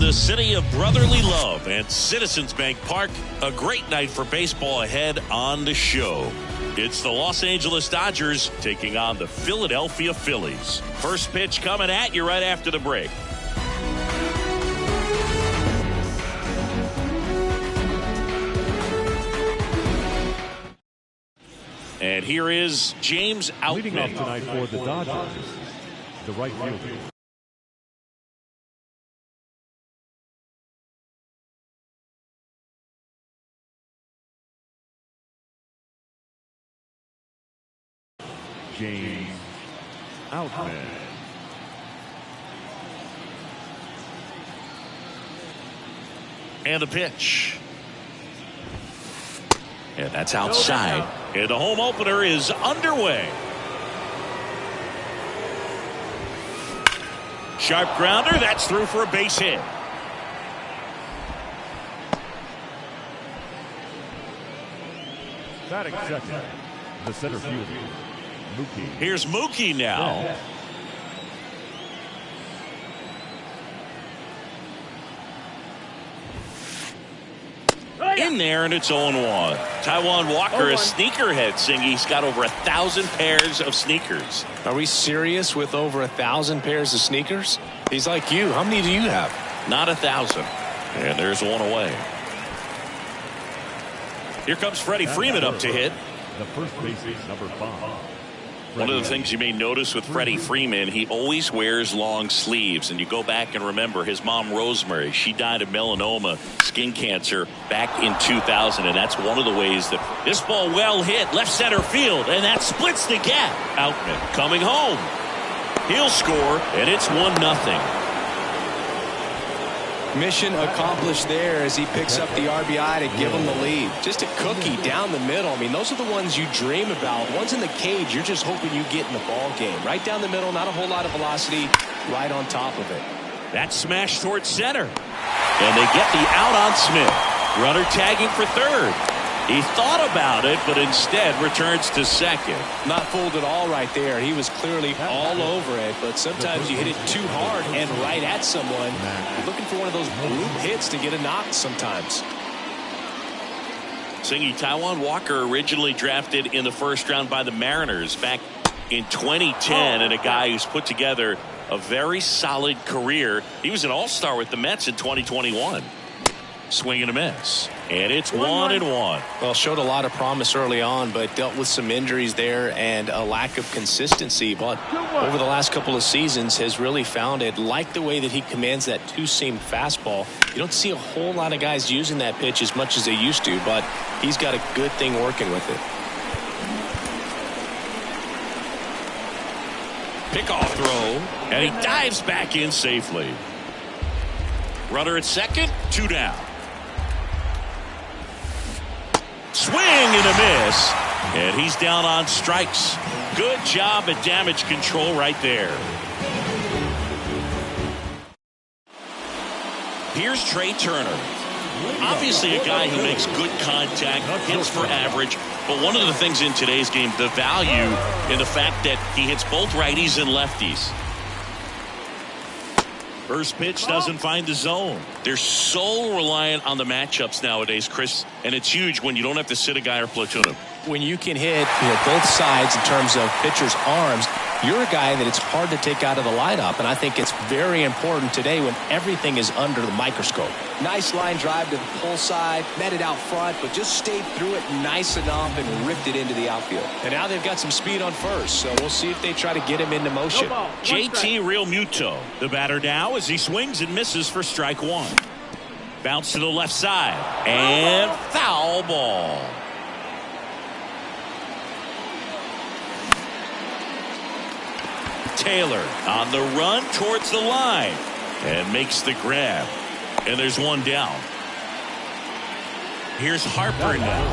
the city of brotherly love and Citizens Bank Park. A great night for baseball ahead on the show. It's the Los Angeles Dodgers taking on the Philadelphia Phillies. First pitch coming at you right after the break. And here is James Outman. Leading off tonight for the Dodgers, the right fielder. James Outman. And the pitch. And that's outside. And the home opener is underway. Sharp grounder. That's through for a base hit. Batting second, the center fielder, Mookie. Here's Mookie now. Yeah. In there, and it's 0-1. Taijuan Walker, a sneakerhead, saying he's got over 1,000 pairs of sneakers. Are we serious with over 1,000 pairs of sneakers? He's like you. How many do you have? Not 1,000. And there's one away. Here comes Freddie Freeman up to hit. The first baseman, number 5. One of the things you may notice with Freddie Freeman, he always wears long sleeves. And you go back and remember his mom, Rosemary, she died of melanoma, skin cancer, back in 2000. And that's one of the ways that this ball well hit left center field. And that splits the gap. Outman coming home. He'll score, and it's 1-0. Mission accomplished there as he picks up the RBI to give him the lead. Just a cookie down the middle. I mean, those are the ones you dream about. Ones in the cage, you're just hoping you get in the ball game. Right down the middle, not a whole lot of velocity, right on top of it. That smash towards center. And they get the out on Smith. Runner tagging for third. He thought about it, but instead returns to second. Not fooled at all right there. He was clearly all over it, but sometimes you hit it too hard and right at someone. You're looking for one of those bloop hits to get a knock sometimes. Singy, Taijuan Walker originally drafted in the first round by the Mariners back in 2010, and a guy who's put together a very solid career. He was an all-star with the Mets in 2021. Swing and a miss. And it's 1-1. Well, showed a lot of promise early on, but dealt with some injuries there and a lack of consistency. But over the last couple of seasons has really found it. Like the way that he commands that two-seam fastball. You don't see a whole lot of guys using that pitch as much as they used to, but he's got a good thing working with it. Pickoff throw, and he dives back in safely. Runner at second, 2 down. Swing and a miss, and he's down on strikes. Good job at damage control right there. Here's Trey Turner. Obviously a guy who makes good contact, hits for average, but one of the things in today's game, the value in the fact that he hits both righties and lefties. First pitch doesn't find the zone. They're so reliant on the matchups nowadays, Chris, and it's huge when you don't have to sit a guy or platoon him. When you can hit both sides in terms of pitchers' arms, you're a guy that it's hard to take out of the lineup, and I think it's very important today when everything is under the microscope. Nice line drive to the pull side, met it out front, but just stayed through it nice enough and ripped it into the outfield. And now they've got some speed on first, so we'll see if they try to get him into motion. JT Realmuto, the batter now as he swings and misses for strike 1. Bounce to the left side, and foul ball. Taylor on the run towards the line and makes the grab, and there's 1 down. Here's Harper now.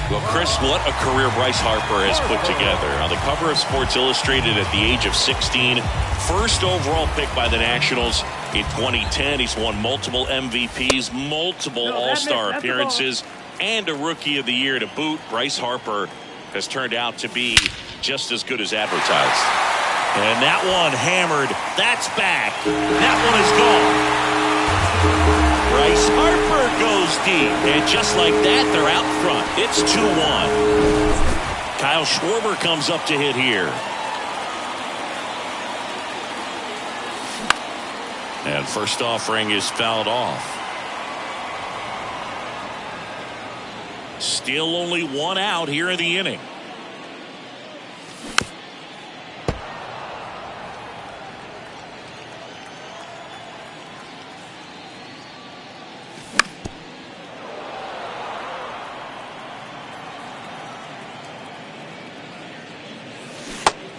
Well, Chris, what a career Bryce Harper has put together. On the cover of Sports Illustrated at the age of 16, first overall pick by the Nationals in 2010. He's won multiple MVPs, multiple All-Star appearances, and a Rookie of the Year to boot. Bryce Harper has turned out to be just as good as advertised. And that one hammered. That's back. That one is gone. Bryce Harper goes deep. And just like that, they're out front. It's 2-1. Kyle Schwarber comes up to hit here. And first offering is fouled off. Still only one out here in the inning.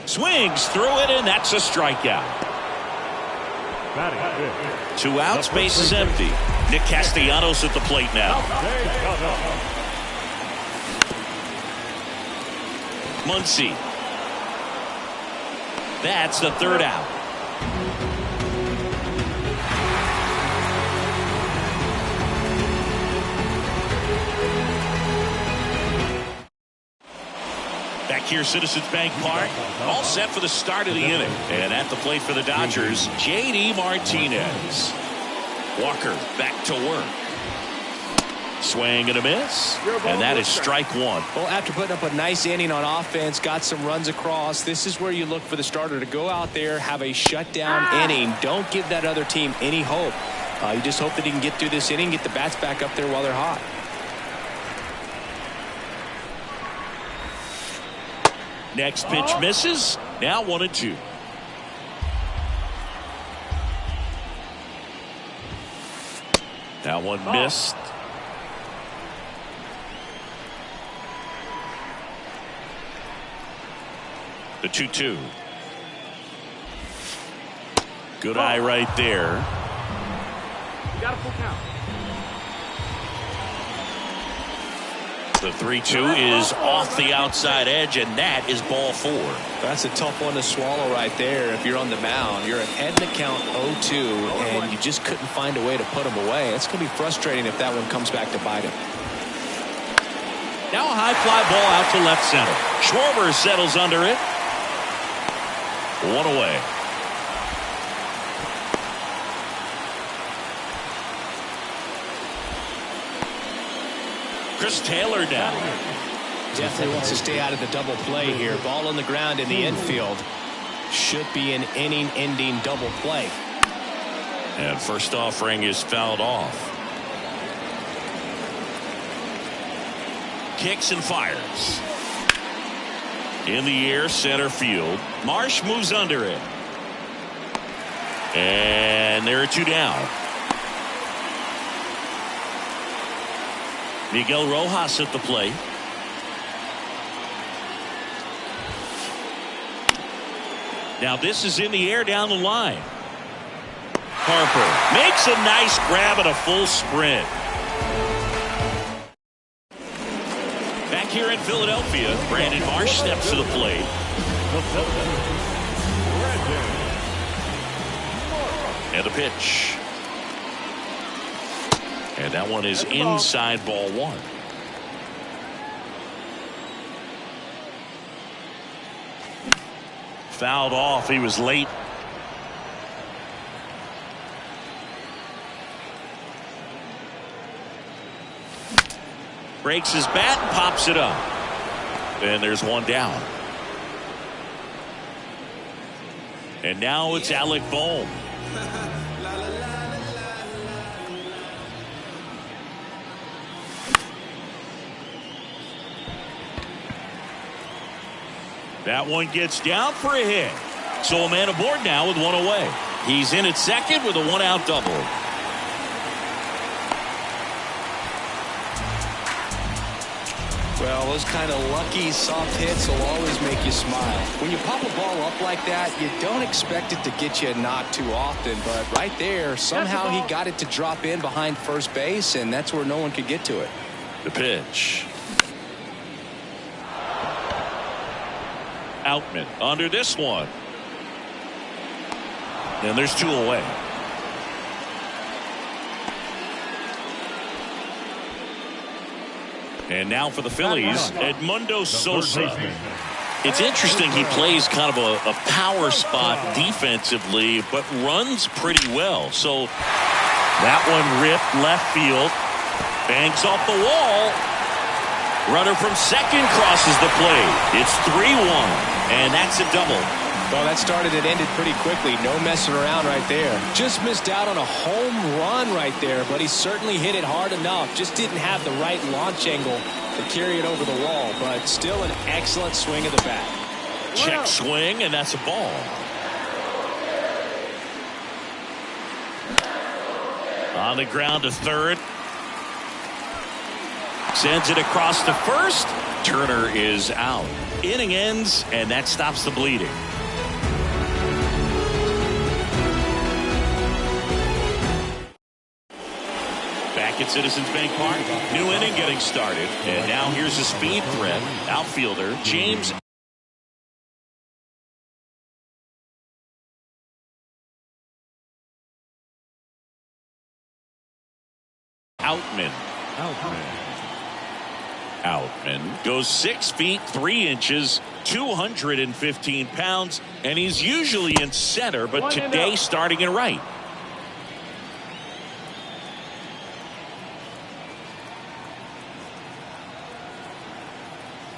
Swings through it, and that's a strikeout. 2 outs, base is empty. Nick Castellanos at the plate now. Muncy. That's the 3rd out. Back here, Citizens Bank Park, all set for the start of the inning. And at the plate for the Dodgers, J.D. Martinez. Walker back to work. Swing and a miss. And that is strike 1. Well, after putting up a nice inning on offense, got some runs across, this is where you look for the starter to go out there, have a shutdown inning. Don't give that other team any hope. You just hope that he can get through this inning, get the bats back up there while they're hot. Next pitch misses. Now 1-2. That one missed. The 2-2. Good eye right there. Got a full count. The 3-2 is off the outside edge, and that is ball 4. That's a tough one to swallow right there. If you're on the mound, you're ahead in the count 0-2, and you just couldn't find a way to put him away. It's going to be frustrating if that one comes back to bite him. Now a high fly ball out to left center. Schwarber settles under it. 1 away. Chris Taylor down. Definitely wants to stay out of the double play here. Ball on the ground in the infield. Should be an inning-ending double play. And first offering is fouled off. Kicks and fires. In the air, center field. Marsh moves under it. And there are 2 down. Miguel Rojas at the plate. Now this is in the air down the line. Harper makes a nice grab and a full sprint. Back here in Philadelphia, Brandon Marsh steps to the plate. And the pitch. And that one is inside ball 1. Fouled off. He was late. Breaks his bat and pops it up. And there's 1 down. And now it's Alec Bohm. That one gets down for a hit. So a man aboard now with 1 away. He's in at second with a 1-out double. Well, those kind of lucky soft hits will always make you smile. When you pop a ball up like that, you don't expect it to get you a knock too often. But right there, somehow he got it to drop in behind first base, and that's where no one could get to it. The pitch. Outman under this one. And there's 2 away. And now for the Phillies, Edmundo Sosa. It's interesting, he plays kind of a power spot defensively, but runs pretty well. So that one ripped left field, bangs off the wall. Runner from second crosses the plate. It's 3-1, and that's a double. Well, that started and ended pretty quickly. No messing around right there. Just missed out on a home run right there, but he certainly hit it hard enough. Just didn't have the right launch angle to carry it over the wall, but still an excellent swing of the bat. Check swing, and that's a ball. On the ground to third. Sends it across to first. Turner is out. Inning ends, and that stops the bleeding. Back at Citizens Bank Park. New inning getting started. And now here's a speed threat. Outfielder James Outman goes 6 feet 3 inches, 215 pounds, and he's usually in center, but today starting in right.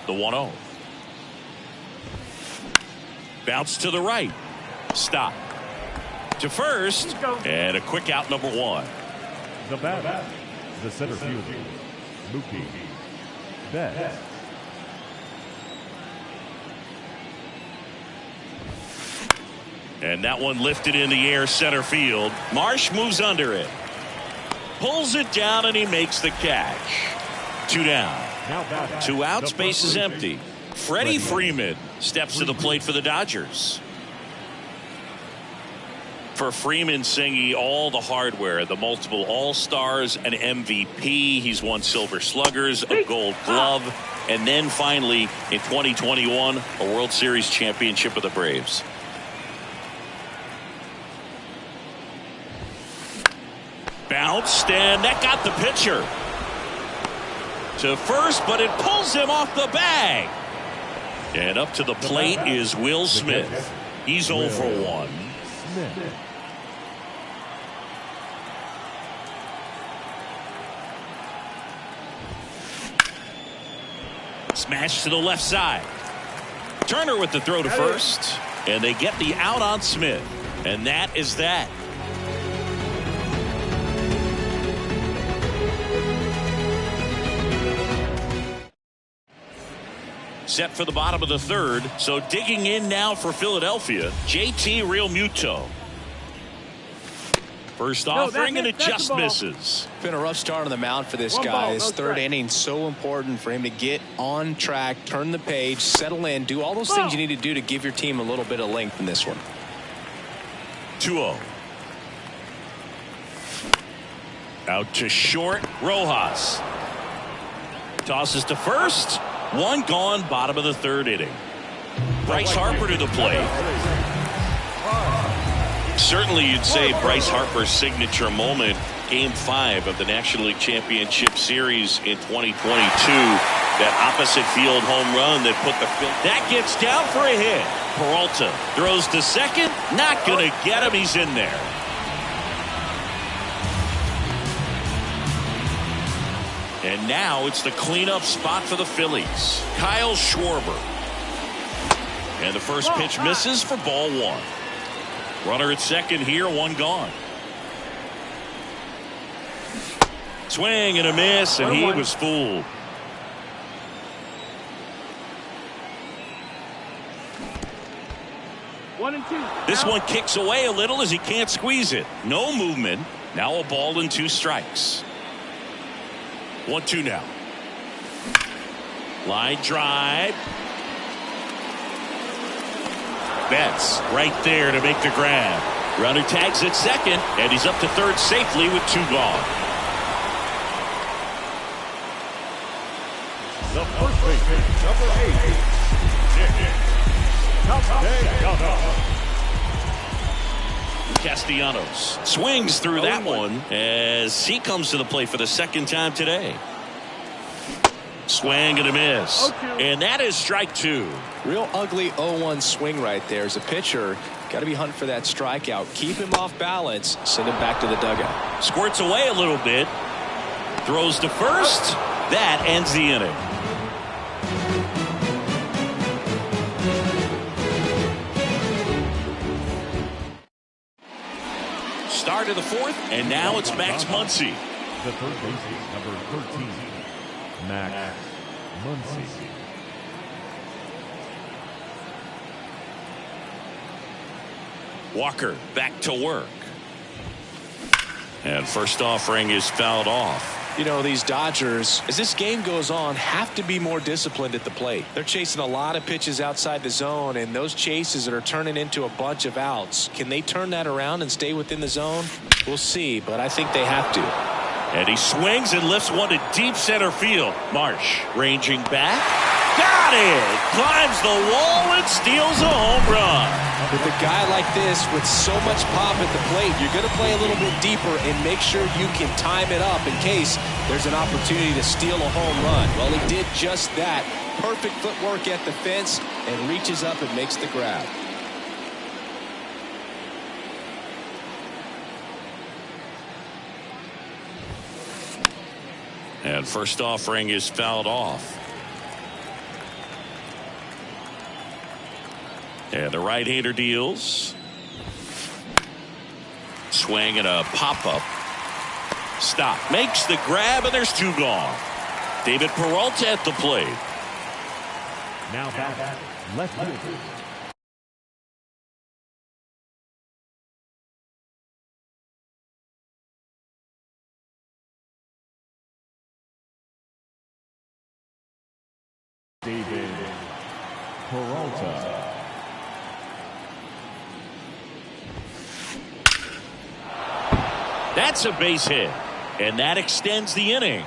The 1-0. Bounce to the right. Stop. To first, and a quick out, number 1. The batter, the center fielder, Mookie Betts. And that one lifted in the air center field. Marsh moves under it. Pulls it down, and he makes the catch. 2 down. 2 out, space is empty. Freddie Freeman steps to the plate for the Dodgers. For Freeman, Singy, all the hardware, the multiple All-Stars, an MVP. He's won Silver Sluggers, a Gold Glove, and then finally in 2021, a World Series championship with the Braves. Bounced, and that got the pitcher to first, but it pulls him off the bag. And up to the plate is Will Smith. He's 0 for 1. Smash to the left side. Turner with the throw to first, and they get the out on Smith, and that is that. Set for the bottom of the third, so digging in now for Philadelphia, JT Realmuto. First offering, and it just misses. Been a rough start on the mound for this guy. This third inning, so important for him to get on track, turn the page, settle in, do all those things you need to do to give your team a little bit of length in this one. 2-0. Out to short, Rojas. Tosses to first. 1 gone, bottom of the third inning. Bryce Harper to the plate. Certainly you'd say Bryce Harper's signature moment, Game 5 of the National League Championship Series in 2022. That opposite field home run that put the that gets down for a hit. Peralta throws to second, not going to get him. He's in there. And now it's the cleanup spot for the Phillies. Kyle Schwarber. And the first pitch misses for ball 1. Runner at second here, 1 gone. Swing and a miss, and he was fooled. This one kicks away a little as he can't squeeze it. No movement. Now a ball and 2 strikes. 1-2 now. Line drive. Betts right there to make the grab. Runner tags at second, and he's up to third safely with 2 gone. The first baseman, number 8, Castellanos swings through that one as he comes to the plate for the second time today. Swing and a miss. And that is strike two. Real ugly 0-1 swing right there. As a pitcher, got to be hunting for that strikeout. Keep him off balance. Send him back to the dugout. Squirts away a little bit. Throws to first. That ends the inning. Start of the fourth, and now it's Max Muncy. The third baseman, number 13, Max Muncy. Walker back to work. And first offering is fouled off. You know, these Dodgers, as this game goes on, have to be more disciplined at the plate. They're chasing a lot of pitches outside the zone, and those chases that are turning into a bunch of outs. Can they turn that around and stay within the zone? We'll see, but I think they have to. And he swings and lifts one to deep center field. Marsh ranging back. Got it! Climbs the wall and steals a home run. With a guy like this with so much pop at the plate, you're going to play a little bit deeper and make sure you can time it up in case there's an opportunity to steal a home run. Well, he did just that. Perfect footwork at the fence and reaches up and makes the grab. And first offering is fouled off. And the right-hander deals. Swing and a pop-up. Stop. Makes the grab, and there's two gone. David Peralta at the plate. Now back, left field. David Peralta. That's a base hit, and that extends the inning.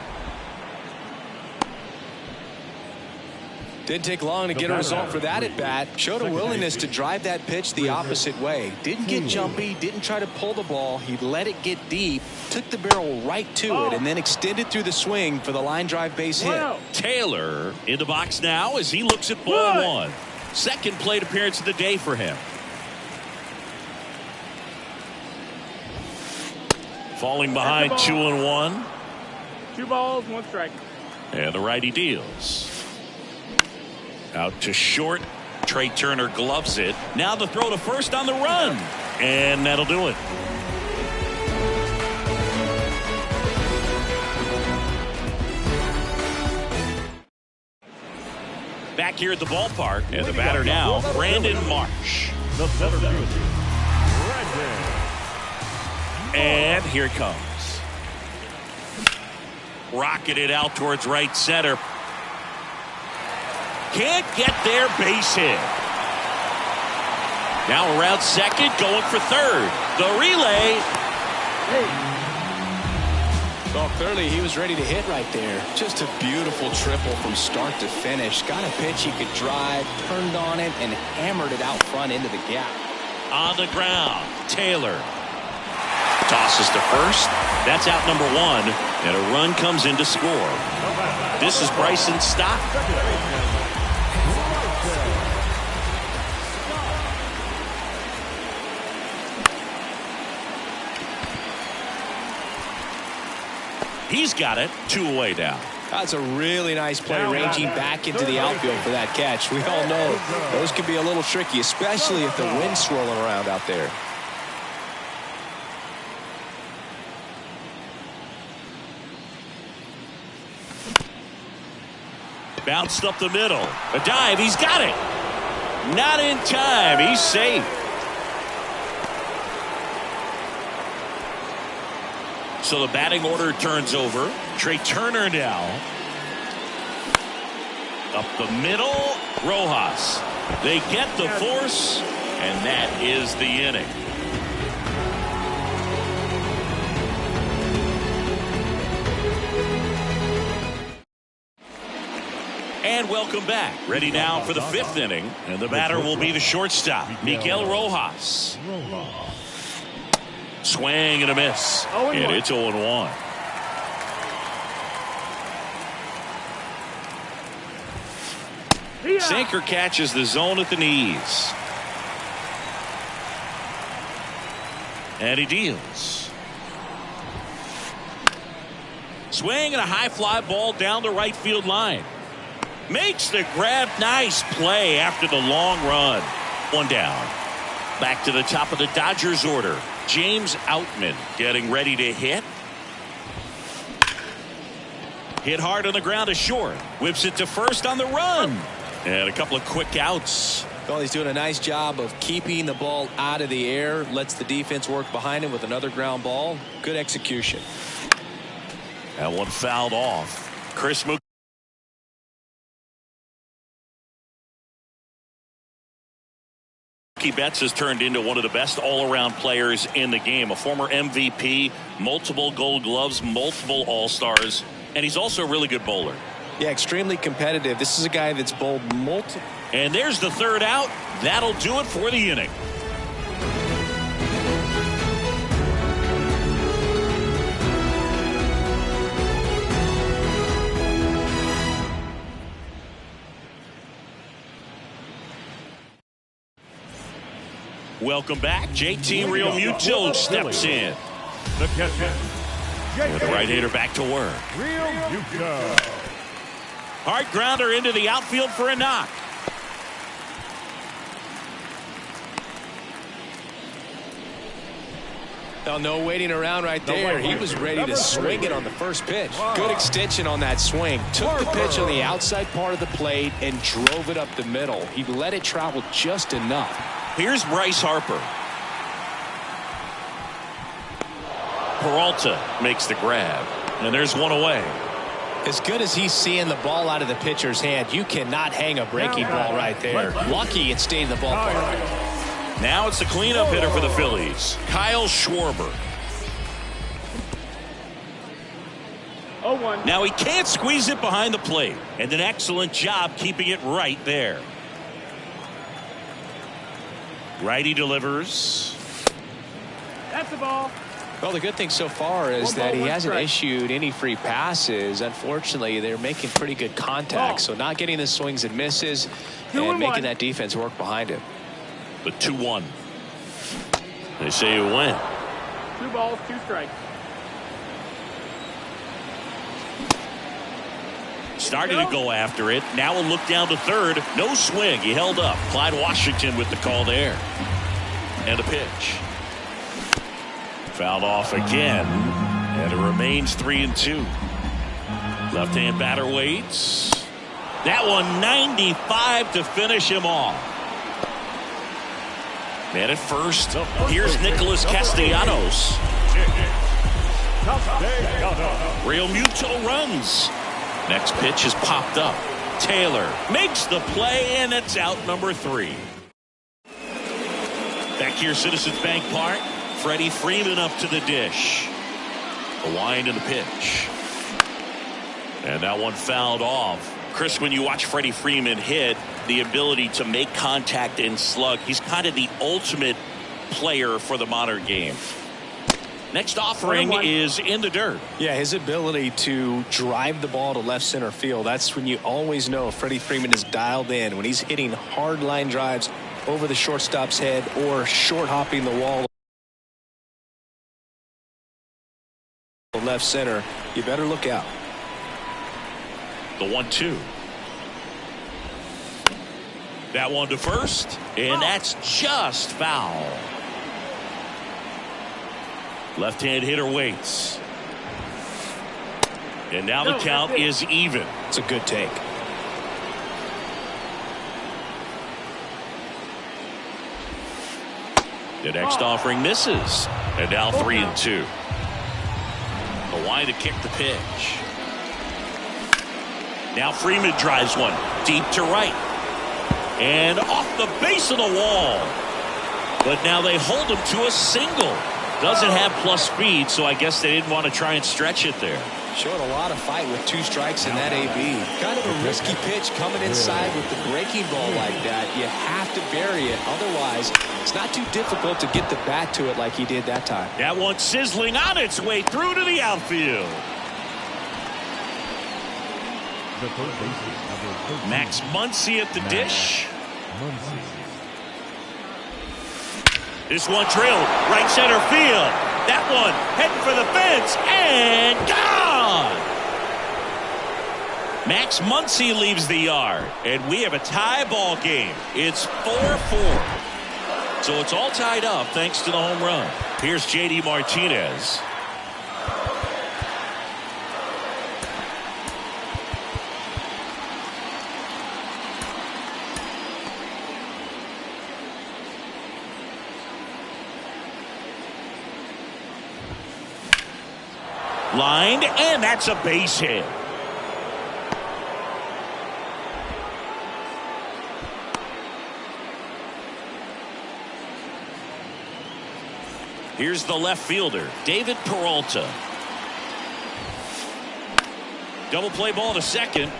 Didn't take long to get a result for that at bat. Showed a willingness to drive that pitch the opposite way. Didn't get jumpy, didn't try to pull the ball. He let it get deep, took the barrel right to it, and then extended through the swing for the line drive base hit. Taylor in the box now as he looks at ball one. Second plate appearance of the day for him. Falling behind 2-1. 2 balls, 1 strike. And the righty deals. Out to short. Trey Turner gloves it. Now the throw to first on the run. And that'll do it. Back here at the ballpark. And the batter now, Brandon Marsh. The center fielder, Brandon. And here it comes. Rocketed out towards right center. Can't get there, base hit. Now around second, going for third. The relay. Well, clearly he was ready to hit right there. Just a beautiful triple from start to finish. Got a pitch he could drive, turned on it, and hammered it out front into the gap. On the ground, Taylor. Tosses to first. That's out number one, and a run comes in to score. This is Bryson Stott. He's got it. 2 away now. That's a really nice play, ranging back into the outfield for that catch. We all know those can be a little tricky, especially if the wind's swirling around out there. Bounced up the middle. A dive. He's got it. Not in time. He's safe. So the batting order turns over. Trey Turner now. Up the middle. Rojas. They get the force, and that is the inning. And welcome back. Ready now for the 5th inning. And the batter will be the shortstop, Miguel Rojas. Swing and a miss. And it's 0-1. Sinker catches the zone at the knees. And he deals. Swing and a high fly ball down the right field line. Makes the grab. Nice play after the long run. One down. Back to the top of the Dodgers order. James Outman getting ready to hit. Hit hard on the ground to short. Whips it to first on the run. And a couple of quick outs. Well, he's doing a nice job of keeping the ball out of the air. Lets the defense work behind him with another ground ball. Good execution. That one fouled off. Chris Mookie Betts has turned into one of the best all-around players in the game. A former MVP, multiple Gold Gloves, multiple All-Stars, and he's also a really good bowler. Yeah, extremely competitive. This is a guy that's bowled multiple. And there's the third out. That'll do it for the inning. Welcome back. JT Realmuto steps in. The catcher, With the right hander back to work. Realmuto. Hard grounder into the outfield for a knock. Oh, no waiting around right there. He was ready to swing it on the first pitch. Good extension on that swing. Took the pitch on the outside part of the plate and drove it up the middle. He let it travel just enough. Here's Bryce Harper. Peralta makes the grab. And there's one away. As good as he's seeing the ball out of the pitcher's hand, you cannot hang a breaking ball right there. Lucky it stayed in the ballpark. Now it's the cleanup hitter for the Phillies, Kyle Schwarber. 0-1. Now he can't squeeze it behind the plate. And an excellent job keeping it right there. Righty delivers. That's the ball. Well, the good thing so far is that he hasn't issued any free passes. Unfortunately, they're making pretty good contact. So not getting the swings and misses and making that defense work behind him. But 2-1. They say you win. 2 balls, 2 strikes. Started to go after it. Now a look down to third. No swing. He held up. Clyde Washington with the call there. And a pitch. Fouled off again. And it remains 3-2. Left-hand batter waits. That one 95 to finish him off. Man at first. Here's Nicholas Castellanos. Realmuto runs. Next pitch is popped up. Taylor makes the play, and it's out number 3. Back here, Citizens Bank Park. Freddie Freeman up to the dish. A wind in the pitch. And that one fouled off. Chris, when you watch Freddie Freeman hit, the ability to make contact and slug, he's kind of the ultimate player for the modern game. Next offering is in the dirt. Yeah, his ability to drive the ball to left center field, that's when you always know Freddie Freeman is dialed in. When he's hitting hard line drives over the shortstop's head or short hopping the wall left center, you better look out. The 1-2. That one to first, and that's just foul. Left-hand hitter waits. And now the count is even. It's a good take. The next offering misses. And now 3-2. The wind to kick the pitch. Now Freeman drives one deep to right. And off the base of the wall. But now they hold him to a single. Doesn't have plus speed, so I guess they didn't want to try and stretch it there. Showing a lot of fight with 2 strikes in that AB. Kind of a risky pitch coming inside with the breaking ball like that. You have to bury it. Otherwise, it's not too difficult to get the bat to it like he did that time. That one sizzling on its way through to the outfield. The third baseman, number 13. Max Muncy at the dish. Muncy. This one drilled right center field. That one heading for the fence and gone. Max Muncy leaves the yard, and we have a tie ball game. It's 4-4. So it's all tied up thanks to the home run. Here's J.D. Martinez. Lined, and that's a base hit. Here's the left fielder, David Peralta. Double play ball to second.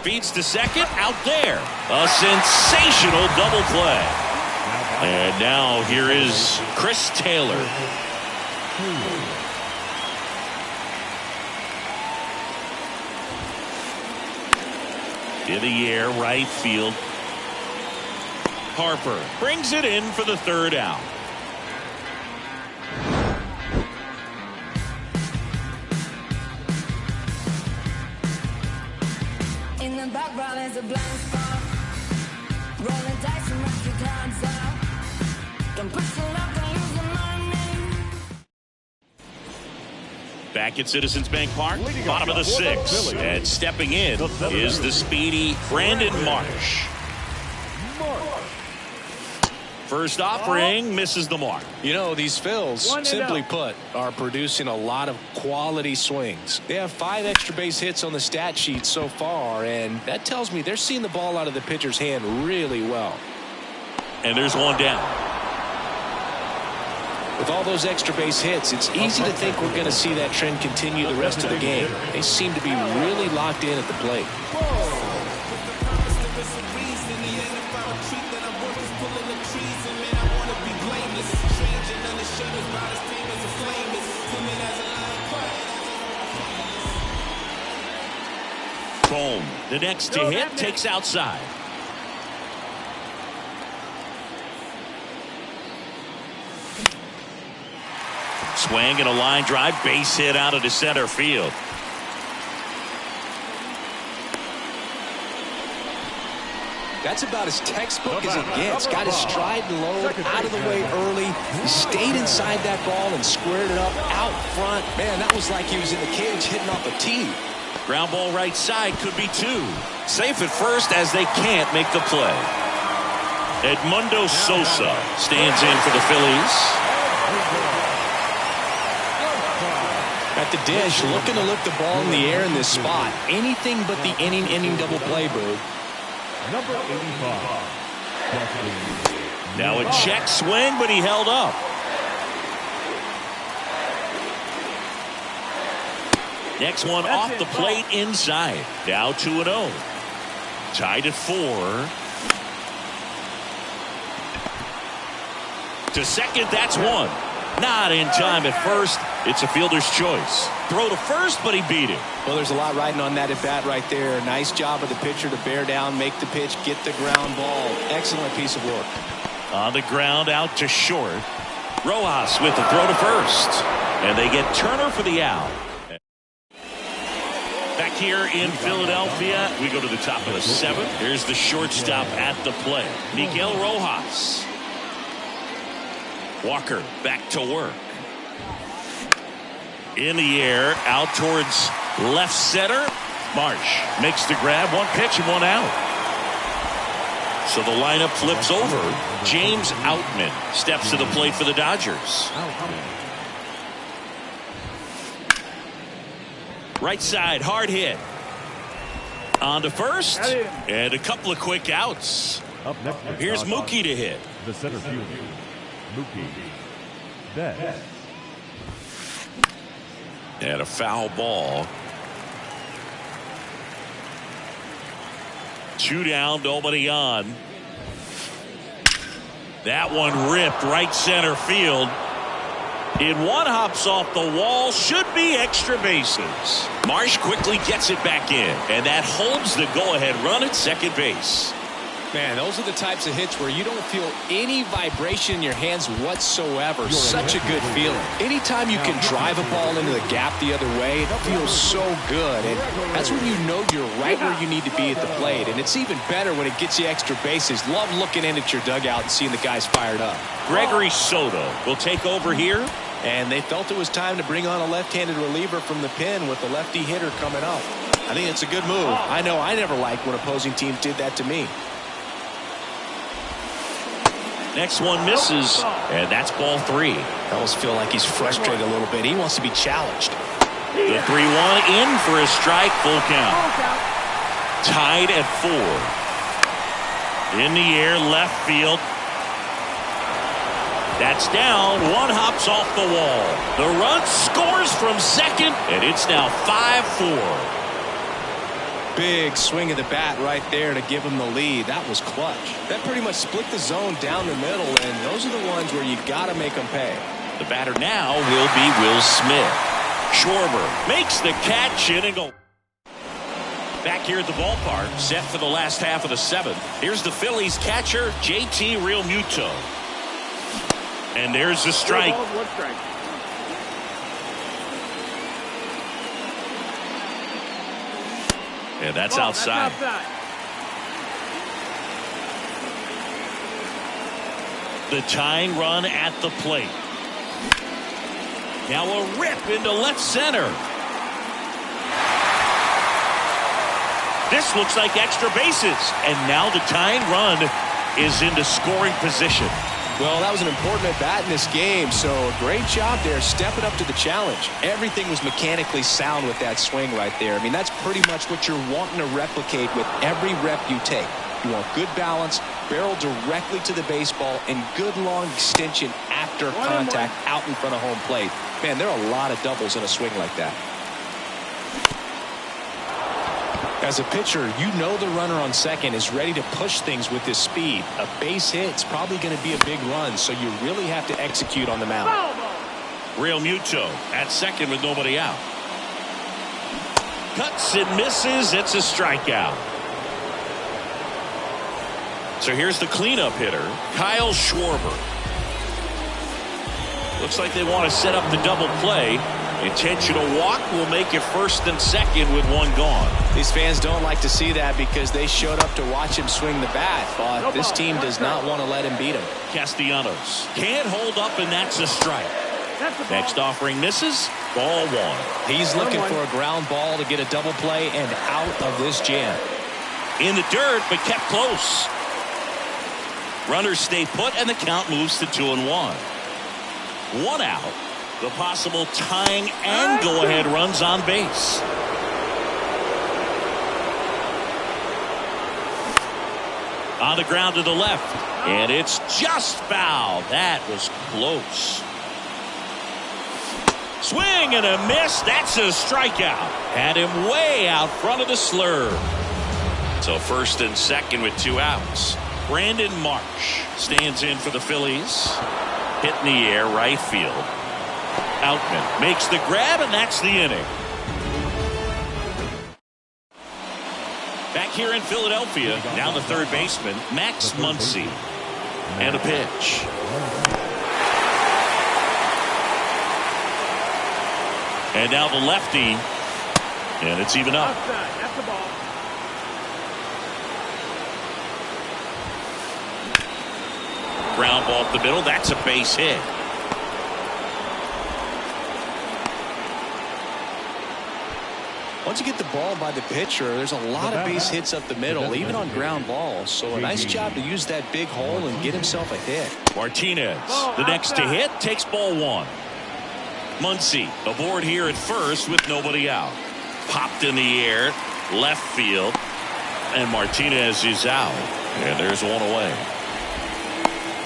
Feeds to second, out there. A sensational double play. And now here is Chris Taylor. In the air, right field. Harper brings it in for the third out. In the background is a blind spot. Rolling dice and rock your cards out. Don't push your luck, don't use your money. Back at Citizens Bank Park, bottom of the sixth. And stepping in is the speedy Brandon Marsh. First offering misses the mark. You know, these Phils, simply put, are producing a lot of quality swings. They have 5 extra base hits on the stat sheet so far, and that tells me they're seeing the ball out of the pitcher's hand really well. And there's one down. With all those extra base hits, it's easy to think we're going to see that trend continue the rest of the game. They seem to be really locked in at the plate. Boom. The next to hit takes outside. Swing and a line drive, base hit out of the center field. That's about as textbook as it gets. Got his stride and load out of the way early. He stayed inside that ball and squared it up out front. Man, that was like he was in the cage hitting off a tee. Ground ball right side, could be 2. Safe at first as they can't make the play. Edmundo Sosa stands in for the Phillies. At the dish, looking to lift the ball in the air in this spot. Anything but the inning double play, Boo. Number 85. Now a check swing, but he held up. Next one off the plate inside. Now 2-0. Tied at 4. To second, that's 1. Not in time at first. It's a fielder's choice. Throw to first, but he beat it. Well, there's a lot riding on that at bat right there. Nice job of the pitcher to bear down, make the pitch, get the ground ball. Excellent piece of work. On the ground, out to short. Rojas with the throw to first. And they get Turner for the out. Back here in Philadelphia, we go to the top of the 7th. Here's the shortstop at the plate, Miguel Rojas. Walker back to work. In the air, out towards left center. Marsh makes the grab. 1 pitch and 1 out. So the lineup flips over. James Outman steps to the plate for the Dodgers. Right side, hard hit. On to first. And a couple of quick outs. Up next, Here's Mookie to hit. The center fielder, Mookie Betts. And a foul ball. 2 down, nobody on. That one ripped right center field. It one hops off the wall, should be extra bases. Marsh quickly gets it back in, and that holds the go-ahead run at second base. Man, those are the types of hits where you don't feel any vibration in your hands whatsoever. Such a good feeling. Anytime you can drive a ball into the gap the other way, it feels so good. And that's when you know you're right where you need to be at the plate. And it's even better when it gets you extra bases. Love looking in at your dugout and seeing the guys fired up. Gregory Soto will take over here. And they felt it was time to bring on a left-handed reliever from the pen with the lefty hitter coming up. I think it's a good move. I know I never liked when opposing teams did that to me. Next one misses, and that's ball 3. I almost feel like he's frustrated a little bit. He wants to be challenged. The 3-1 in for a strike, full count. Tied at 4. In the air, left field. That's down. One hops off the wall. The run scores from second, and it's now 5-4. Big swing of the bat right there to give him the lead. That was clutch. That pretty much split the zone down the middle, and those are the ones where you got to make them pay. The batter now will be Will Smith. Schwarber makes the catch in and go. Back here at the ballpark, set for the last half of the 7th. Here's the Phillies catcher, JT Realmuto. And there's the strike. Yeah, that's outside. The tying run at the plate. Now a rip into left center. This looks like extra bases. And now the tying run is into scoring position. Well, that was an important at-bat in this game, so a great job there stepping up to the challenge. Everything was mechanically sound with that swing right there. I mean, that's pretty much what you're wanting to replicate with every rep you take. You want good balance, barrel directly to the baseball, and good long extension after contact out in front of home plate. Man, there are a lot of doubles in a swing like that. As a pitcher, you know the runner on second is ready to push things with his speed. A base hit's probably going to be a big run, so you really have to execute on the mound. Realmuto at second with nobody out. Cuts and misses. It's a strikeout. So here's the cleanup hitter, Kyle Schwarber. Looks like they want to set up the double play. Intentional walk will make it first and second with one gone. These fans don't like to see that because they showed up to watch him swing the bat, but this team does not want to let him beat him. Castellanos can't hold up, and that's a strike. Next offering misses. Ball 1. He's looking for a ground ball to get a double play and out of this jam. In the dirt, but kept close. Runners stay put, and the count moves to 2-1. One out. The possible tying and go-ahead runs on base. On the ground to the left, and it's just foul. That was close. Swing and a miss. That's a strikeout. Had him way out front of the slurve. So first and second with 2 outs. Brandon Marsh stands in for the Phillies. Hit in the air, right field. Outman makes the grab, and that's the inning. Back here in Philadelphia, now the third baseman, Max Muncy. And a pitch. And now the lefty, and it's even up. That's the ball. Ground ball up the middle, that's a base hit. Once you get the ball by the pitcher, there's a lot of base hits up the middle, even on ground balls. So a nice job to use that big hole and get himself a hit. Martinez, the next to hit, takes ball 1. Muncy aboard here at first with nobody out. Popped in the air, left field, and Martinez is out. And there's one away.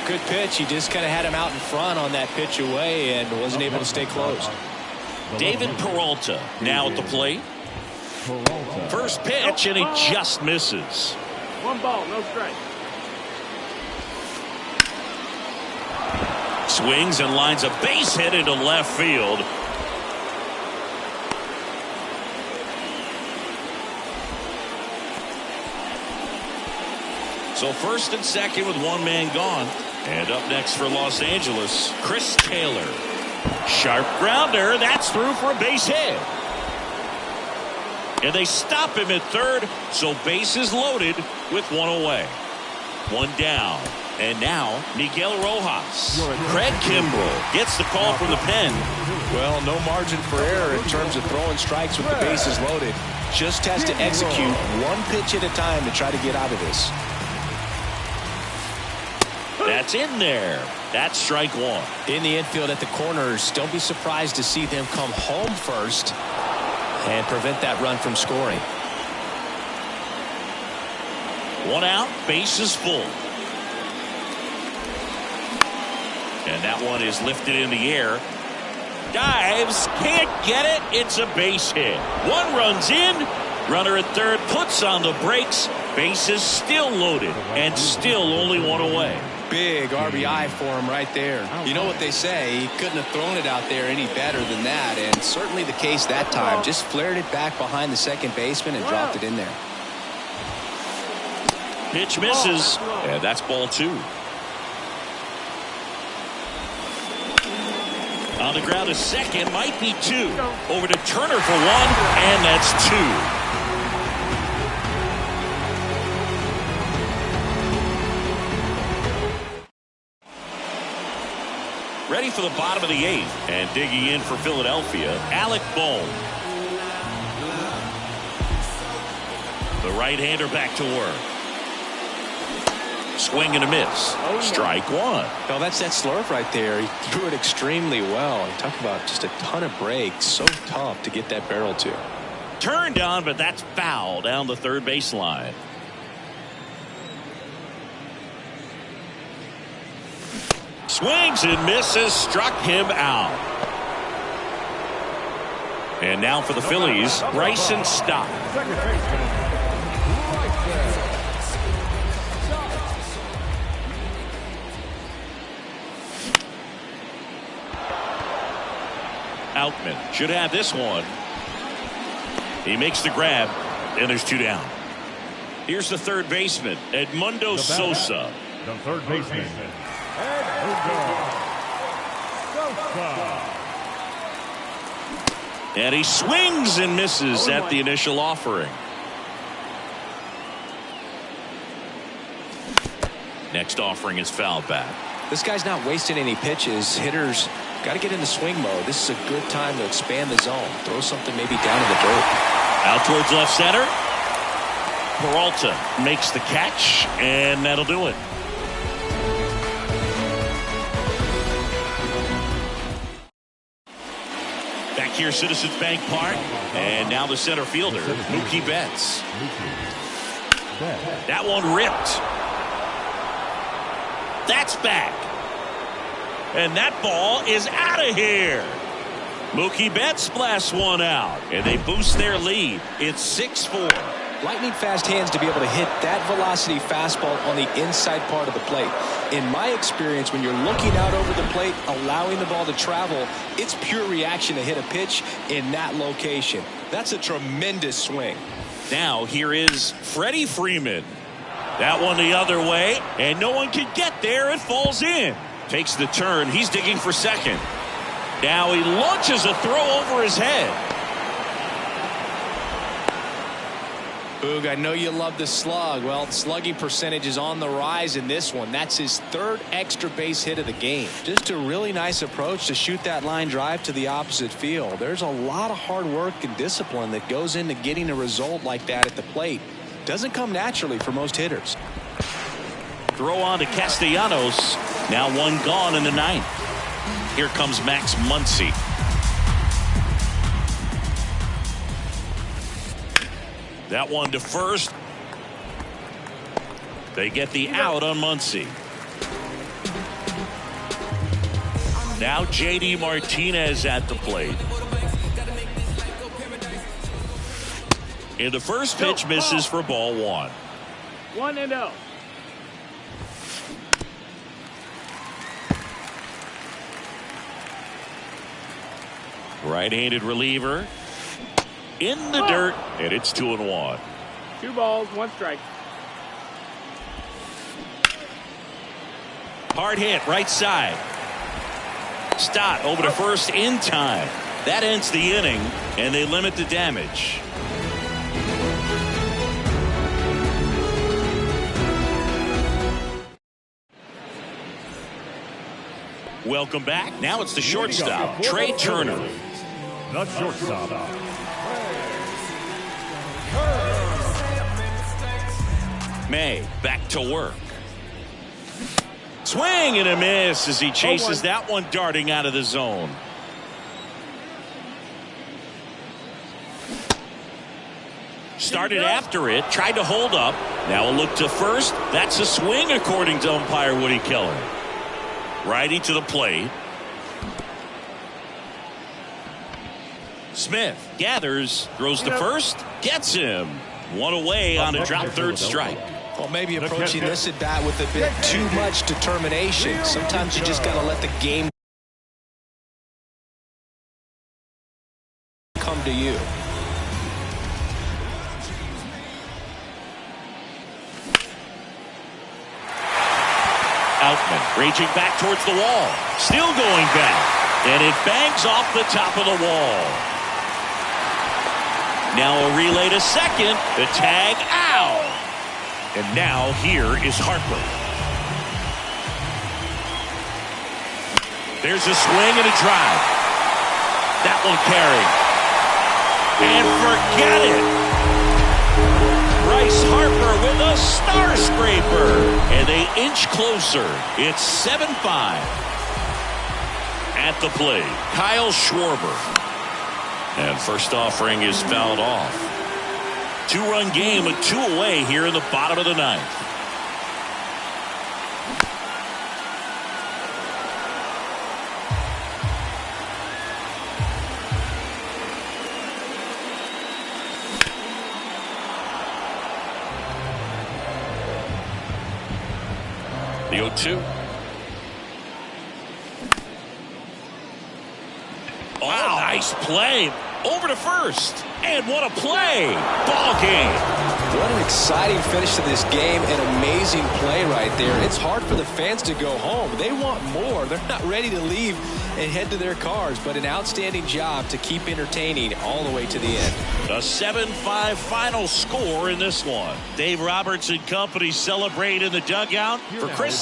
Good pitch. He just kind of had him out in front on that pitch away and wasn't able to stay close. David Peralta now at the plate. First pitch, and he just misses. 1 ball, no strike. swings and lines a base hit into left field. So first and second with one man gone. And up next for Los Angeles, Chris Taylor. Sharp grounder. That's through for a base hit. And they stop him at third, so bases loaded with one away. One down. And now Miguel Rojas. Craig Kimbrell gets the call from the pen. Well, no margin for error in terms of throwing strikes with the bases loaded. Just has to execute one pitch at a time to try to get out of this. That's in there. That's strike one. In the infield at the corners, don't be surprised to see them come home first and prevent that run from scoring. One out, bases full. And that one is lifted in the air. Dives, can't get it. It's a base hit. One runs in. Runner at third puts on the brakes. Bases still loaded and still only one away. Big RBI for him right there. You know what they say, he couldn't have thrown it out there any better than that, and certainly the case that time. Just flared it back behind the second baseman and dropped it in there. Pitch misses, and that's ball two. On the ground, a second, might be two. Over to Turner for one, and that's two. Ready for the bottom of the eighth, and digging in for Philadelphia, Alec Bohm. The right-hander back to work. Swing and a miss. Strike one. Well, that's that slurve right there. He threw it extremely well. Talk about just a ton of breaks. So tough to get that barrel to. Turned on, but that's foul down the third baseline. Swings and misses, struck him out. And now for the Phillies, Bryson Stott. Outman should have this one. He makes the grab, and there's two down. Here's the third baseman, Edmundo Sosa. The third baseman, Edmundo Sosa. And he swings and misses at the initial offering. Next offering is fouled back. This guy's not wasting any pitches. Hitters got to get in the swing mode. This is a good time to expand the zone. Throw something maybe down in the dirt. Out towards left center. Peralta makes the catch, and that'll do it. Back here, Citizens Bank Park, and now the center fielder, Mookie Betts. That one ripped. That's back. And that ball is out of here. Mookie Betts blasts one out, and they boost their lead. It's 6-4. Lightning fast hands to be able to hit that velocity fastball on the inside part of the plate. In my experience, when you're looking out over the plate, allowing the ball to travel, it's pure reaction to hit a pitch in that location. That's a tremendous swing. Now here is Freddie Freeman. That one the other way, and no one can get there. It falls in. Takes the turn. He's digging for second. Now he launches a throw over his head. Boog, I know you love the slug. Well, slugging percentage is on the rise in this one. That's his third extra base hit of the game. Just a really nice approach to shoot that line drive to the opposite field. There's a lot of hard work and discipline that goes into getting a result like that at the plate. Doesn't come naturally for most hitters. Throw on to Castellanos. Now one gone in the ninth. Here comes Max Muncy. That one to first. They get the out on Muncy. Now J.D. Martinez at the plate. And the first pitch misses for ball one. 1-0. Right-handed reliever in the dirt, and it's 2-1. 2 balls, 1 strike. Hard hit, right side. Stott over to first in time. That ends the inning, and they limit the damage. Welcome back. Now it's the shortstop, Trey Turner. The shortstop. May back to work. Swing and a miss as he chases that one darting out of the zone. Started after it, tried to hold up. Now a look to first. That's a swing according to umpire Woody Keller. Righty to the plate. Smith gathers, throws to first, gets him. One away on a drop third strike. Well, maybe approaching this at bat with a bit too much determination. Sometimes you just got to let the game come to you. Outman raging back towards the wall. Still going back. And it bangs off the top of the wall. Now a relay to second. The tag out. And now here is Harper. There's a swing and a drive. That one carried. And forget it. Bryce Harper with a star scraper. And they inch closer. It's 7-5. At the plate, Kyle Schwarber. And first offering is fouled off. 2-run game with 2 away here in the bottom of the 9th. The 0-2. Oh, nice play. Over to first. And what a play. Ball game. What an exciting finish to this game. An amazing play right there. It's hard for the fans to go home. They want more. They're not ready to leave and head to their cars. But an outstanding job to keep entertaining all the way to the end. A 7-5 final score in this one. Dave Roberts and company celebrate in the dugout. For Chris